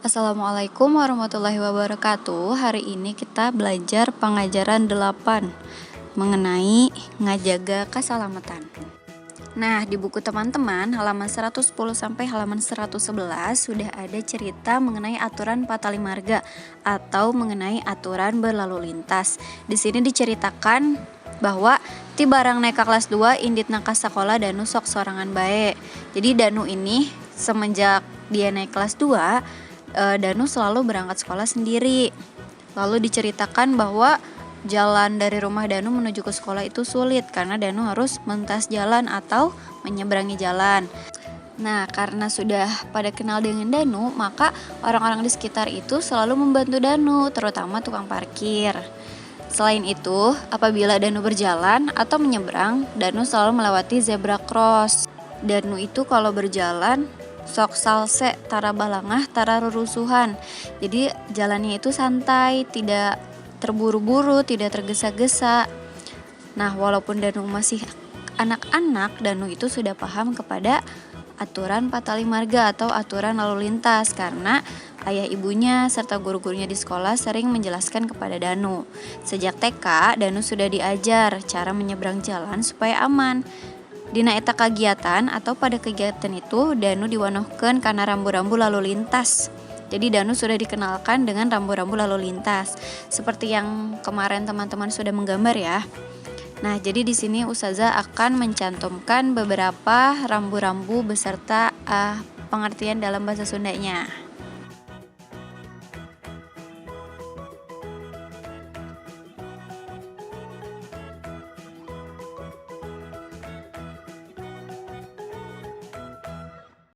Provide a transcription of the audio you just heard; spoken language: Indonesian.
Assalamualaikum warahmatullahi wabarakatuh. Hari ini kita belajar pengajaran 8 mengenai ngajaga keselamatan. Nah, di buku teman-teman halaman 110 sampai halaman 111 sudah ada cerita mengenai aturan patali marga atau mengenai aturan berlalu lintas. Di sini diceritakan bahwa ti barang naik kelas 2 indit nangka sekolah Danu sok sorangan bae. Jadi Danu ini semenjak dia naik kelas 2, Danu selalu berangkat sekolah sendiri. Lalu diceritakan bahwa jalan dari rumah Danu menuju ke sekolah itu sulit karena Danu harus mentas jalan atau menyeberangi jalan. Nah, karena sudah pada kenal dengan Danu, maka orang-orang di sekitar itu selalu membantu Danu, terutama tukang parkir. Selain itu, apabila Danu berjalan atau menyeberang, Danu selalu melewati zebra cross. Danu itu kalau berjalan sok salse tara balangah tara rurusuhan. Jadi jalannya itu santai, tidak terburu-buru, tidak tergesa-gesa. Nah, walaupun Danu masih anak-anak, Danu itu sudah paham kepada aturan patali marga atau aturan lalu lintas karena ayah ibunya serta guru-gurunya di sekolah sering menjelaskan kepada Danu. Sejak TK, Danu sudah diajar cara menyeberang jalan supaya aman. Dina eta kegiatan atau pada kegiatan itu Danu diwanohkeun karena rambu-rambu lalu lintas. Jadi Danu sudah dikenalkan dengan rambu-rambu lalu lintas. Seperti yang kemarin teman-teman sudah menggambar ya. Nah, jadi di sini Ustazah akan mencantumkan beberapa rambu-rambu beserta pengertian dalam bahasa Sundanya.